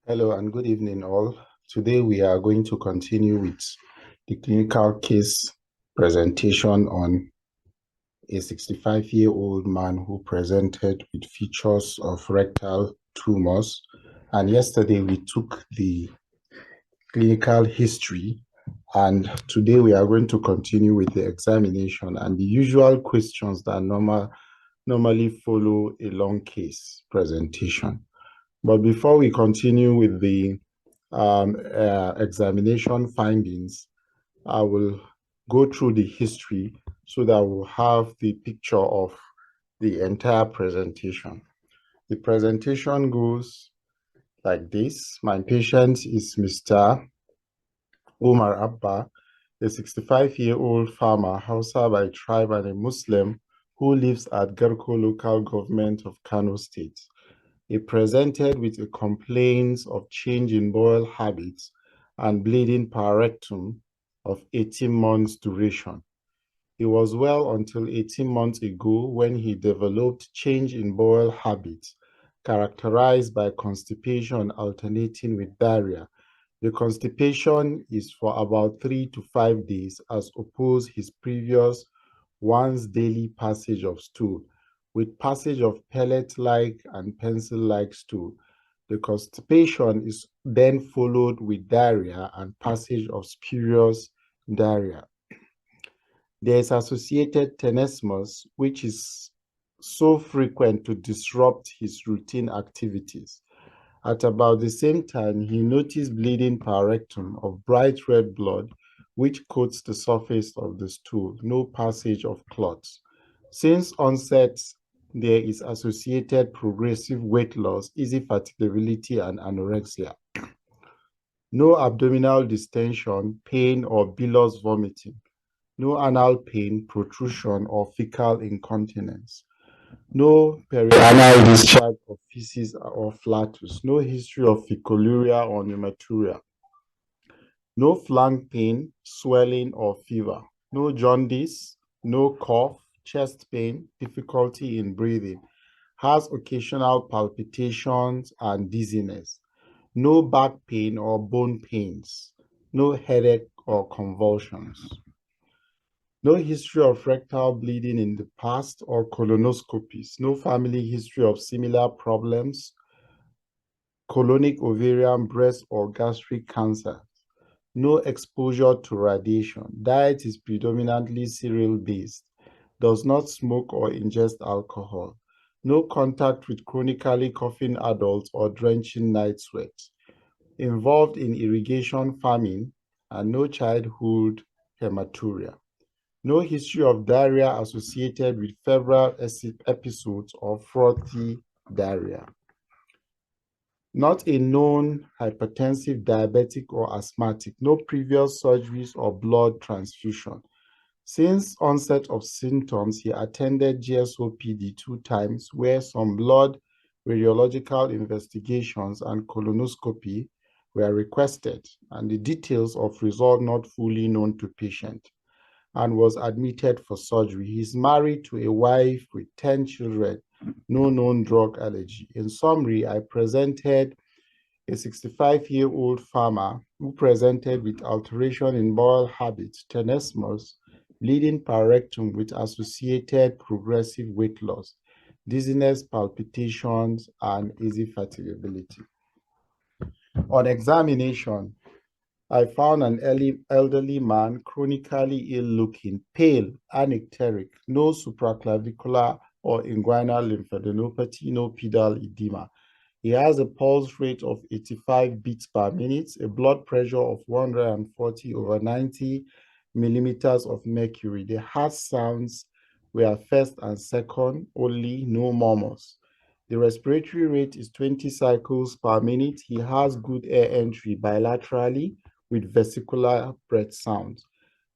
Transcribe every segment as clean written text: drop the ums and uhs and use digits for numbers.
Hello and good evening, all. Today we are going to continue with the clinical case presentation on a 65-year-old man who presented with features of rectal tumors. And yesterday we took the clinical history, and today we are going to continue with the examination and the usual questions that normally follow a long case presentation. But before we continue with the examination findings, I will go through the history so that we'll have the picture of the entire presentation. The presentation goes like this. My patient is Mr. Omar Abba, a 65-year-old farmer, Hausa by tribe and a Muslim who lives at Garko local government of Kano State. He presented with a complaint of change in bowel habits and bleeding per rectum of 18 months duration. He was well until 18 months ago when he developed change in bowel habits characterized by constipation alternating with diarrhea. The constipation is for about 3 to 5 days as opposed his previous once daily passage of stool, with passage of pellet-like and pencil-like stool. The constipation is then followed with diarrhea and passage of spurious diarrhea. There is associated tenesmus, which is so frequent to disrupt his routine activities. At about the same time, he noticed bleeding per rectum of bright red blood, which coats the surface of the stool, no passage of clots. Since onset, there is associated progressive weight loss, easy fatigability, and anorexia. No abdominal distension, pain, or bilous vomiting. No anal pain, protrusion, or fecal incontinence. No perianal discharge of feces or flatus. No history of fecoluria or pneumaturia. No flank pain, swelling, or fever. No jaundice, no cough, chest pain, difficulty in breathing. Has occasional palpitations and dizziness. No back pain or bone pains. No headache or convulsions. No history of rectal bleeding in the past or colonoscopies. No family history of similar problems, colonic, ovarian, breast, or gastric cancer. No exposure to radiation. Diet is predominantly cereal-based. Does not smoke or ingest alcohol. No contact with chronically coughing adults or drenching night sweat. Involved in irrigation farming, and no childhood hematuria. No history of diarrhea associated with febrile episodes or frothy diarrhea. Not a known hypertensive, diabetic, or asthmatic. No previous surgeries or blood transfusion. Since onset of symptoms, he attended GSOPD 2 times, where some blood radiological investigations and colonoscopy were requested, and the details of result not fully known to patient, and was admitted for surgery. He's married to a wife with 10 children, no known drug allergy. In summary, I presented a 65-year-old farmer who presented with alteration in bowel habits, tenesmus, bleeding per rectum with associated progressive weight loss, dizziness, palpitations, and easy fatigability. On examination, I found an elderly man, chronically ill-looking, pale, anicteric, no supraclavicular or inguinal lymphadenopathy, no pedal edema. He has a pulse rate of 85 beats per minute, a blood pressure of 140/90 millimeters of mercury. The heart sounds were first and second only, no murmurs. The respiratory rate is 20 cycles per minute. He has good air entry bilaterally with vesicular breath sounds.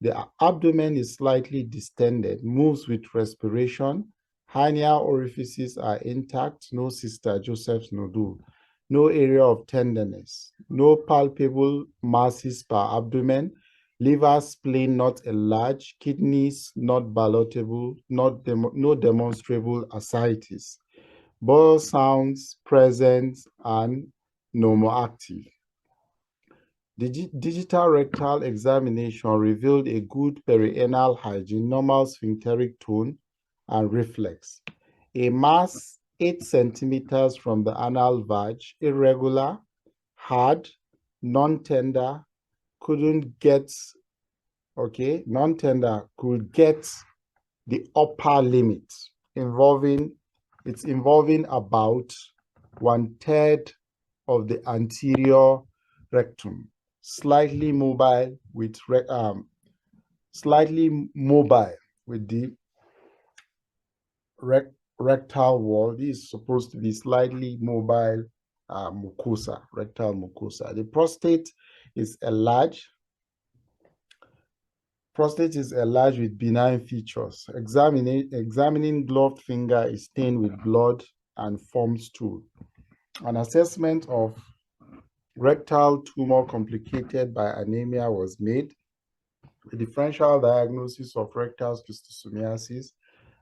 The abdomen is slightly distended, moves with respiration. Hernia orifices are intact, no Sister Joseph's nodule, no area of tenderness, no palpable masses per abdomen, liver, spleen not enlarged, kidneys not ballotable, no demonstrable ascites. Bowel sounds present and normoactive. Digital rectal examination revealed a good perianal hygiene, normal sphincteric tone, and reflex. A mass 8 centimeters from the anal vag, irregular, hard, non-tender, couldn't get, okay, non-tender could get the upper limit involving about 1/3 of the anterior rectum, slightly mobile with the rectal wall. This is supposed to be slightly mobile mucosa, rectal mucosa. The prostate is enlarged. Prostate is enlarged with benign features. Examining gloved finger is stained with blood and forms stool. An assessment of rectal tumor complicated by anemia was made. A differential diagnosis of rectal schistosomiasis,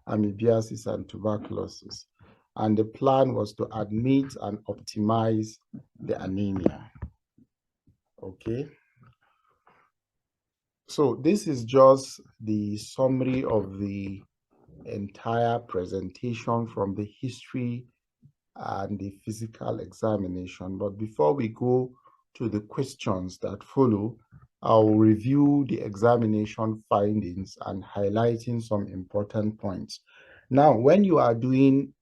amoebiasis, and tuberculosis. And the plan was to admit and optimize the anemia. Okay. So this is just the summary of the entire presentation from the history and the physical examination. But before we go to the questions that follow, I'll review the examination findings and highlighting some important points. Now, when you are doing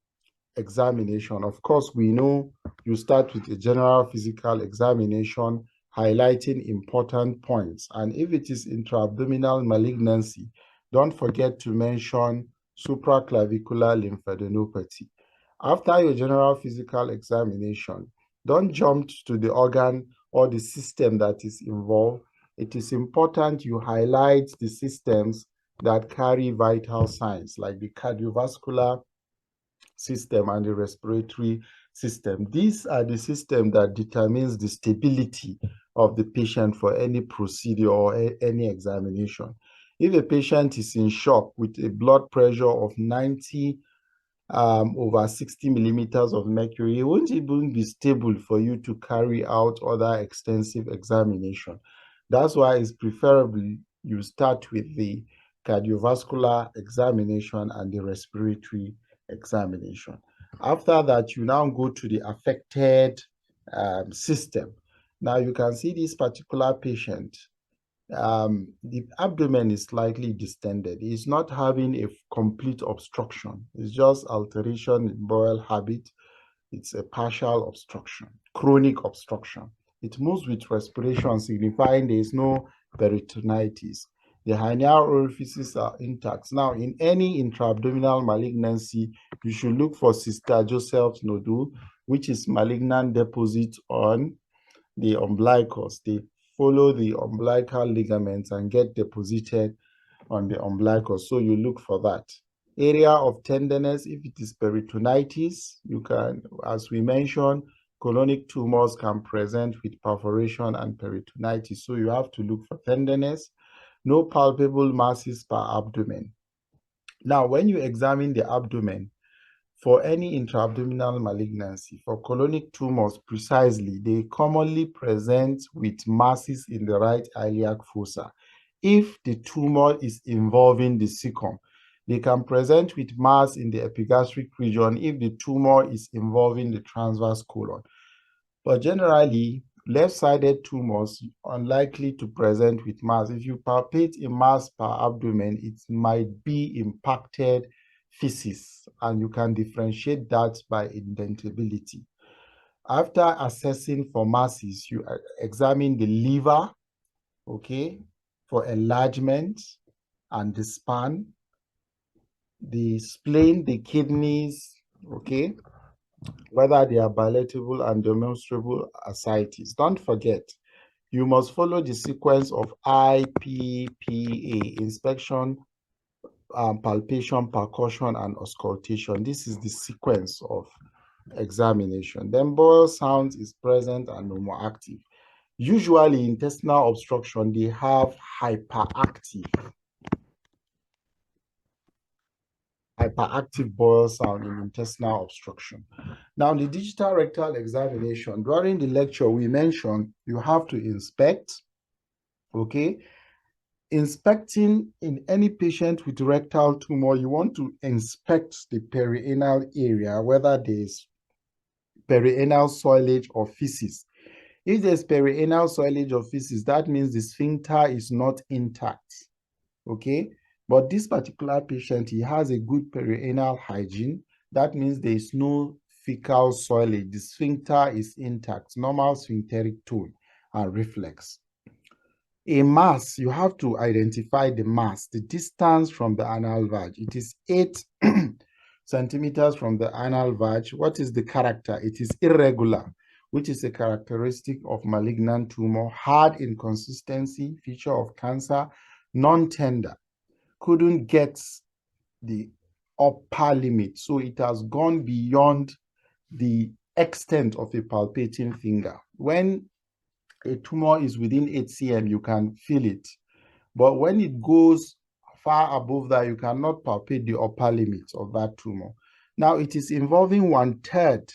examination, of course, we know you start with a general physical examination highlighting important points. And if it is intra-abdominal malignancy, don't forget to mention supraclavicular lymphadenopathy. After your general physical examination, don't jump to the organ or the system that is involved. It is important you highlight the systems that carry vital signs like the cardiovascular system and the respiratory system. These are the system that determines the stability of the patient for any procedure or any examination. If a patient is in shock with a blood pressure of 90 over 60 millimeters of mercury, it won't even be stable for you to carry out other extensive examination. That's why it's preferable you start with the cardiovascular examination and the respiratory examination. After that, you now go to the affected system. Now you can see this particular patient. The abdomen is slightly distended. It's not having a complete obstruction. It's just alteration in bowel habit. It's a partial obstruction, chronic obstruction. It moves with respiration, signifying there is no peritonitis. The hernial orifices are intact. Now, in any intra-abdominal malignancy, you should look for Cysta Joseph's nodule, which is malignant deposit on the umbilicus. They follow the umbilical ligaments and get deposited on the umbilicus. So you look for that. Area of tenderness, if it is peritonitis, you can, as we mentioned, colonic tumors can present with perforation and peritonitis. So you have to look for tenderness. No palpable masses per abdomen. Now, when you examine the abdomen, for any intra-abdominal malignancy, for colonic tumors precisely, they commonly present with masses in the right iliac fossa. If the tumor is involving the cecum, they can present with mass in the epigastric region if the tumor is involving the transverse colon. But generally, left-sided tumors are unlikely to present with mass. If you palpate a mass per abdomen, it might be impacted feces, and you can differentiate that by indentability. After assessing for masses, you examine the liver, okay, for enlargement and the spine, the spleen, the kidneys, okay, whether they are bilateral and demonstrable ascites. Don't forget, you must follow the sequence of IPPA, inspection, palpation, percussion, and auscultation. This is the sequence of examination. Then bowel sounds is present and normoactive. Usually intestinal obstruction, they have hyperactive. hyperactive bowel sound in intestinal obstruction. Now, the digital rectal examination, during the lecture, we mentioned you have to inspect, okay? Inspecting in any patient with rectal tumor, you want to inspect the perianal area, whether there's perianal soilage or feces. If there's perianal soilage or feces, that means the sphincter is not intact, okay? But this particular patient, he has a good perianal hygiene. That means there is no fecal soilage. The sphincter is intact, normal sphincteric tone and reflex. A mass, you have to identify the mass, the distance from the anal vag. It is 8 centimeters from the anal vag. What is the character? It is irregular, which is a characteristic of malignant tumor, hard in consistency, feature of cancer, non-tender, couldn't get the upper limit. So it has gone beyond the extent of a palpating finger. When a tumor is within 8 cm, you can feel it. But when it goes far above that, you cannot palpate the upper limit of that tumor. Now, it is involving 1/3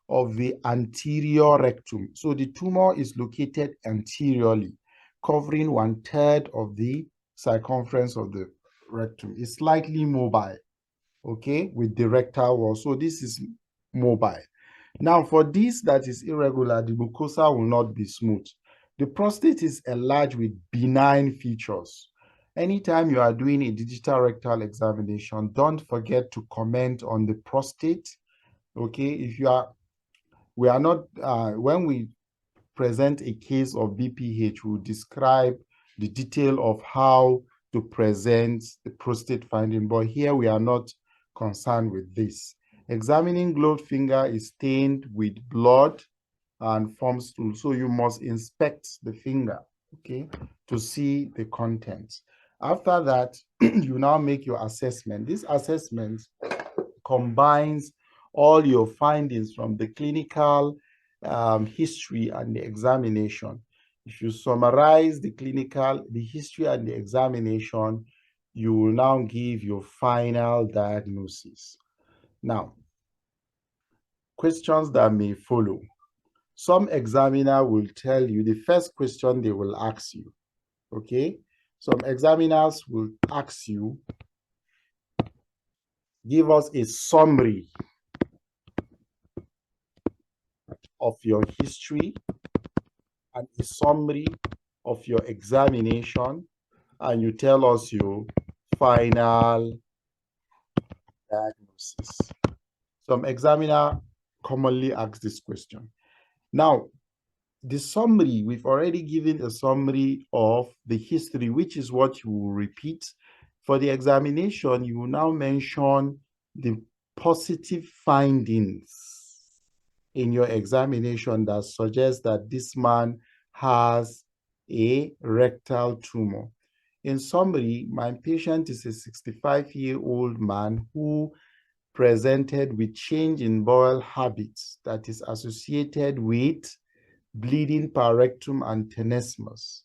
of the anterior rectum. So the tumor is located anteriorly, covering 1/3 of the circumference of the rectum. It's slightly mobile, okay, with the rectal wall. So this is mobile. Now, for this that is irregular, the mucosa will not be smooth. The prostate is enlarged with benign features. Anytime you are doing a digital rectal examination, don't forget to comment on the prostate. Okay, if you are, we are not, when we present a case of BPH, we'll describe the detail of how to present the prostate finding, but here we are not concerned with this. Examining gloved finger is stained with blood and forms stool, so you must inspect the finger, okay, to see the contents. After that, you now make your assessment. This assessment combines all your findings from the clinical history and the examination. If you summarize the clinical, the history and the examination, you will now give your final diagnosis. Now, questions that may follow. Some examiner will tell you the first question they will ask you, okay? Some examiners will ask you, give us a summary of your history and a summary of your examination, and you tell us your final diagnosis. Some examiner commonly ask this question. Now, the summary, we've already given a summary of the history, which is what you will repeat. For the examination, you will now mention the positive findings in your examination that suggests that this man has a rectal tumor. In summary, my patient is a 65-year-old man who presented with change in bowel habits that is associated with bleeding rectum and tenesmus.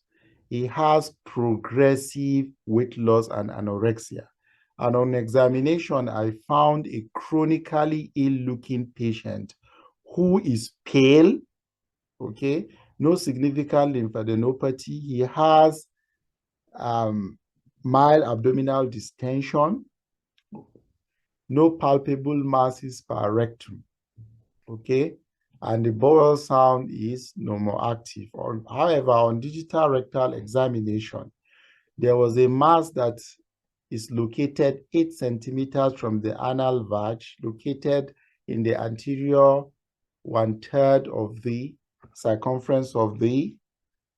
He has progressive weight loss and anorexia. And on examination, I found a chronically ill-looking patient who is pale, okay, no significant lymphadenopathy. He has mild abdominal distension, no palpable masses per rectum, okay, and the bowel sound is normoactive. However, on digital rectal examination, there was a mass that is located 8 centimeters from the anal vag, located in the anterior 1/3 of the circumference of the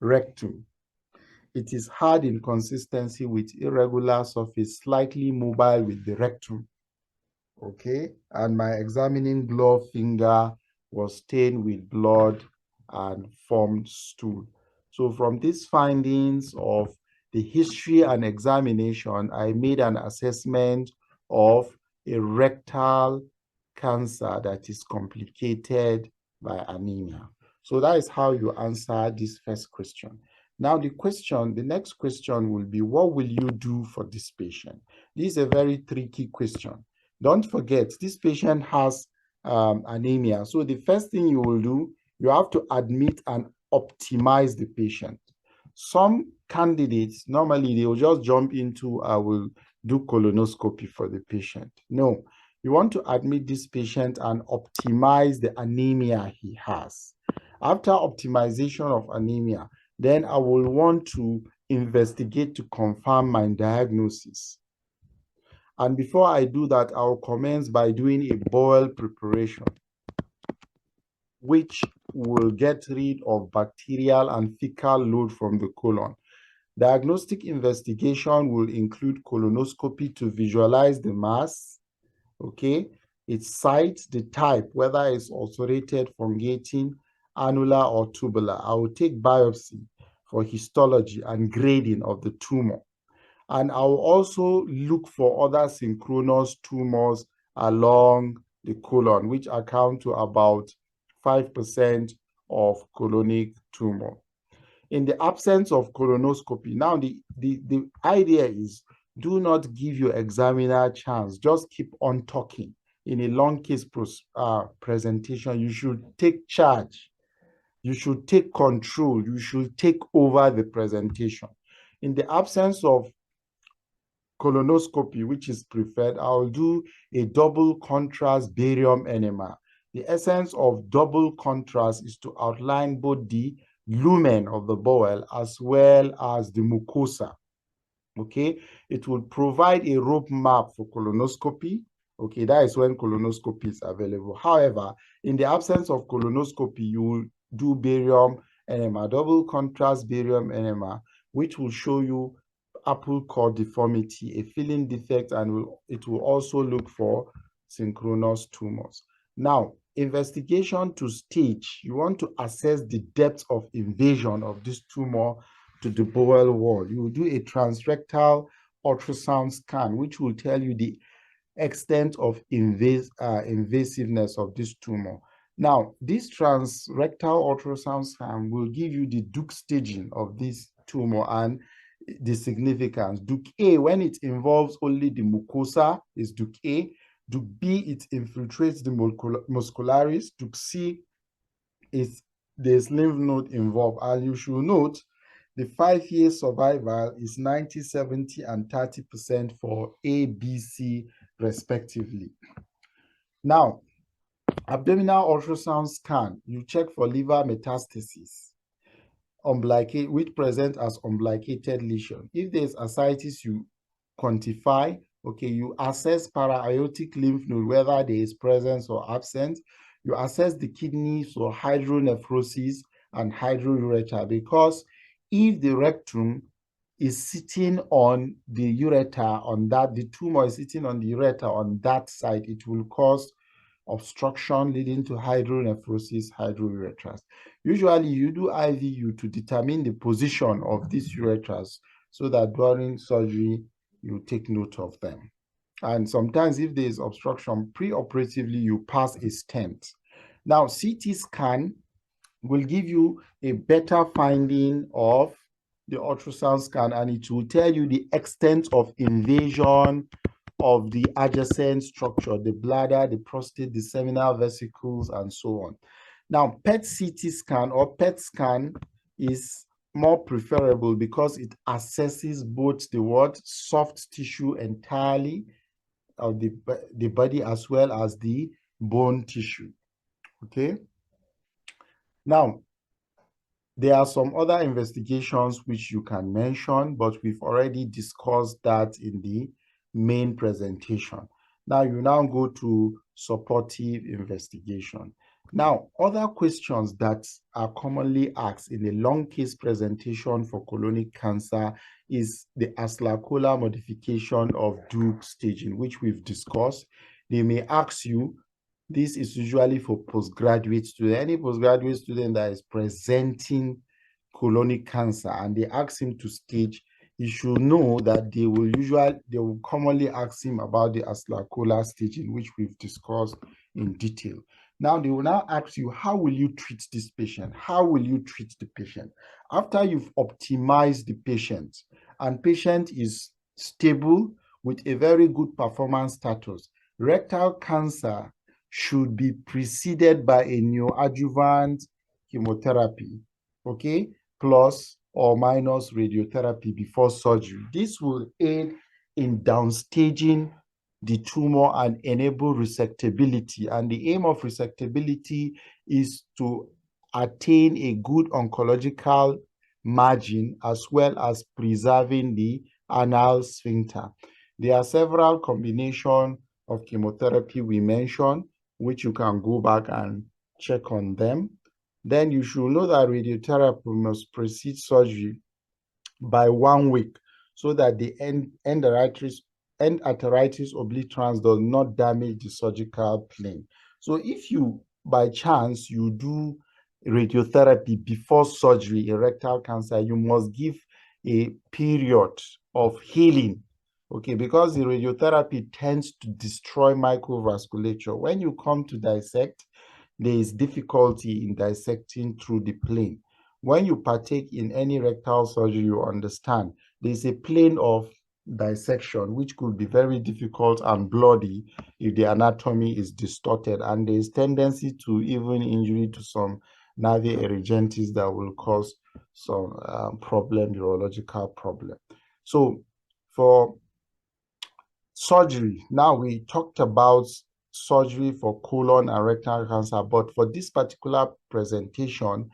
rectum. It is hard in consistency with irregular surface, slightly mobile with the rectum. Okay, and my examining glove finger was stained with blood and formed stool. So from these findings of the history and examination, I made an assessment of a rectal cancer that is complicated by anemia. So that is how you answer this first question. Now the next question will be, what will you do for this patient? This is a very tricky question. Don't forget, this patient has anemia. So the first thing you will do, you have to admit and optimize the patient. Some candidates, normally they will just jump into, I will do colonoscopy for the patient. No, you want to admit this patient and optimize the anemia he has. After optimization of anemia, then I will want to investigate to confirm my diagnosis. And before I do that, I'll commence by doing a bowel preparation, which will get rid of bacterial and fecal load from the colon. Diagnostic investigation will include colonoscopy to visualize the mass, okay, its size, the type, whether it's ulcerated, fungating, annular, or tubular. I will take biopsy for histology and grading of the tumor. And I will also look for other synchronous tumors along the colon, which account to about 5% of colonic tumor. In the absence of colonoscopy, now the idea is do not give your examiner a chance. Just keep on talking. In a long case presentation, you should take charge. You should take control. You should take over the presentation. In the absence of colonoscopy, which is preferred, I'll do a double contrast barium enema. The essence of double contrast is to outline both the lumen of the bowel as well as the mucosa. Okay, it will provide a rope map for colonoscopy. Okay, that is when colonoscopy is available. However, in the absence of colonoscopy, you will do barium enema, double contrast barium enema, which will show you apple core deformity, a filling defect, and it will also look for synchronous tumors. Now, investigation to stage, you want to assess the depth of invasion of this tumor to the bowel wall. You will do a transrectal ultrasound scan, which will tell you the extent of invasiveness of this tumor. Now, this transrectal ultrasound scan will give you the Duke staging of this tumor and the significance. Duke A, when it involves only the mucosa, is Duke A. Duke B, it infiltrates the muscularis. Duke C, is there's lymph node involved. And you should note the 5-year survival is 90, 70, and 30% for A, B, C, respectively. Now, abdominal ultrasound scan, you check for liver metastasis, which present as umbilicated lesion. If there's ascites, you quantify. Okay, you assess para-aortic lymph node, whether there is presence or absence. You assess the kidneys for hydronephrosis and hydroureter, because if the rectum is sitting on the ureter, on that, the tumor is sitting on the ureter on that side, it will cause obstruction leading to hydronephrosis, hydroureters. Usually you do IVU to determine the position of these ureters so that during surgery, you take note of them. And sometimes if there is obstruction, preoperatively, you pass a stent. Now, CT scan will give you a better finding of the ultrasound scan, and it will tell you the extent of invasion of the adjacent structure, the bladder, the prostate, the seminal vesicles, and so on. Now, PET-CT scan or PET scan is more preferable because it assesses both the soft tissue entirely of the body as well as the bone tissue. Okay. Now, there are some other investigations which you can mention, but we've already discussed that in the main presentation. Now, you now go to supportive investigation. Now, other questions that are commonly asked in a long case presentation for colonic cancer is the Aslacola modification of Duke staging, which we've discussed. They may ask you, this is usually for postgraduate students, any postgraduate student that is presenting colonic cancer and they ask him to stage, you should know that they will commonly ask him about the Aslacola staging, which we've discussed in detail. Now, they will now ask you, how will you treat this patient? How will you treat the patient? After you've optimized the patient and patient is stable with a very good performance status, Rectal cancer should be preceded by a neoadjuvant chemotherapy, okay, plus or minus radiotherapy before surgery. This will aid in downstaging the tumor and enable resectability. And the aim of resectability is to attain a good oncological margin as well as preserving the anal sphincter. There are several combinations of chemotherapy we mentioned, which you can go back and check on them. Then you should know that radiotherapy must precede surgery by 1 week so that the endarteries obliterans does not damage the surgical plane. So if you, by chance, you do radiotherapy before surgery in rectal cancer, you must give a period of healing, okay, because the radiotherapy tends to destroy microvasculature. When you come to dissect, there is difficulty in dissecting through the plane. When you partake in any rectal surgery, you understand there's a plane of dissection which could be very difficult and bloody if the anatomy is distorted, and there's tendency to even injury to some nervi erigentis that will cause some neurological problem. So for surgery, now we talked about surgery for colon and rectal cancer, but for this particular presentation,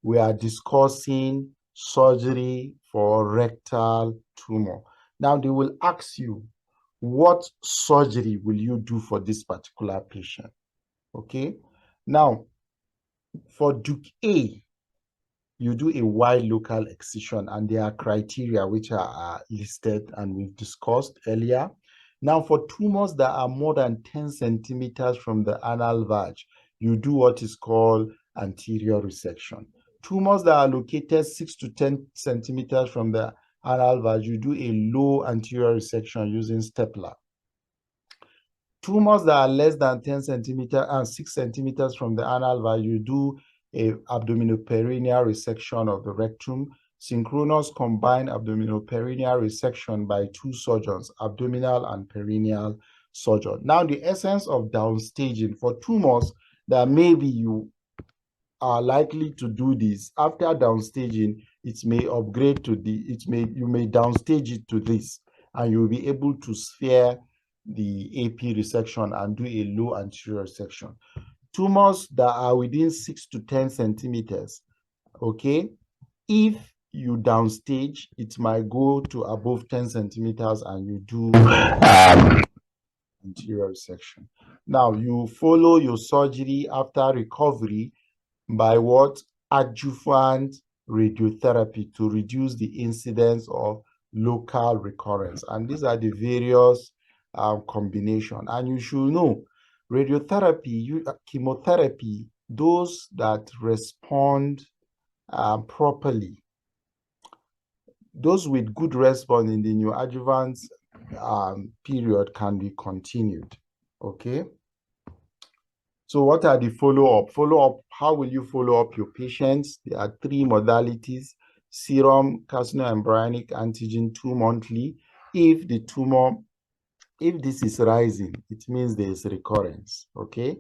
we are discussing surgery for rectal tumor. Now they will ask you, what surgery will you do for this particular patient? Okay. Now, for Duke A, you do a wide local excision, and there are criteria which are listed and we've discussed earlier. Now, for tumors that are more than 10 centimeters from the anal vag, you do what is called anterior resection. Tumors that are located 6 to 10 centimeters from the anal vag, you do a low anterior resection using stapler. Tumors that are less than 10 centimeters and 6 centimeters from the anal vag, you do a abdominoperineal resection of the rectum, synchronous combined abdominoperineal resection by 2 surgeons, abdominal and perineal surgeon. Now, the essence of downstaging for tumors that maybe you are likely to do this, after downstaging, it may upgrade to you may downstage it to this, and you'll be able to sphere the AP resection and do a low anterior resection. Tumors that are within 6 to 10 centimeters, okay, if you downstage, it might go to above 10 centimeters and you do anterior resection. Now, you follow your surgery after recovery by what? Adjuvant radiotherapy to reduce the incidence of local recurrence. And these are the various combinations. And you should know, radiotherapy, chemotherapy, those that respond properly, those with good response in the neoadjuvant period can be continued, okay? So what are the follow-up? Follow-up, how will you follow up your patients? There are 3 modalities: serum carcinoembryonic antigen 2 monthly. If the tumor, if this is rising, it means there is recurrence, okay?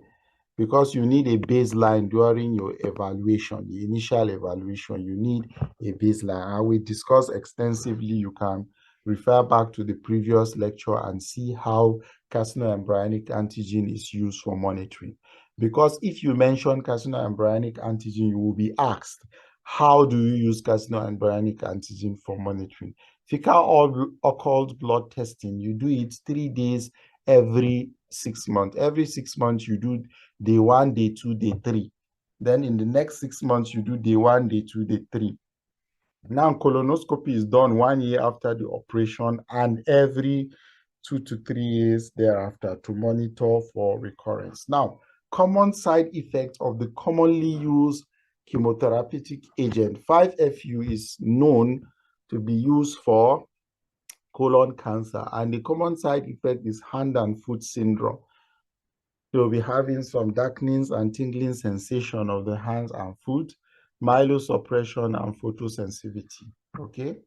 Because you need a baseline during your evaluation, the initial evaluation, you need a baseline. I will discuss extensively. You can refer back to the previous lecture and see how carcinoembryonic antigen is used for monitoring. Because if you mention carcinoembryonic antigen, you will be asked, how do you use carcinoembryonic antigen for monitoring? Fecal occult blood testing, you do it 3 days every 6 months. Every 6 months, you do day 1, day 2, day 3. Then in the next 6 months, you do day 1, day 2, day 3. Now, colonoscopy is done 1 year after the operation and every 2 to 3 years thereafter to monitor for recurrence. Now, common side effects of the commonly used chemotherapeutic agent, 5-FU, is known to be used for colon cancer, and the common side effect is hand and foot syndrome. You'll be having some darkenings and tingling sensation of the hands and foot, myelosuppression, and photosensitivity, okay?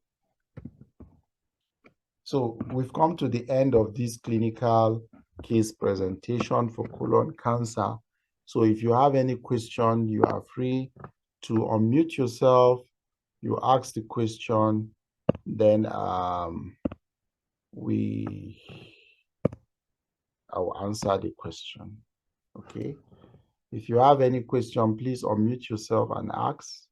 So we've come to the end of this clinical case presentation for colon cancer. So if you have any question, you are free to unmute yourself, you ask the question, then I will answer the question. Okay. If you have any question, please unmute yourself and ask.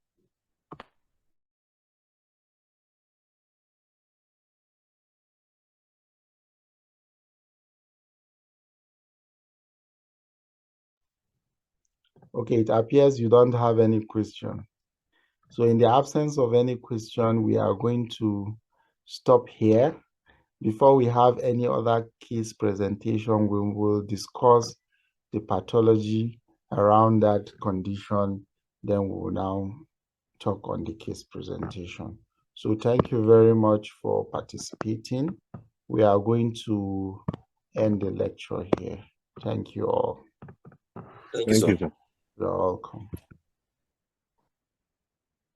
Okay, it appears you don't have any question. So in the absence of any question, we are going to stop here. Before we have any other case presentation, we will discuss the pathology around that condition. Then we will now talk on the case presentation. So thank you very much for participating. We are going to end the lecture here. Thank you all. Thank you, sir. You're welcome.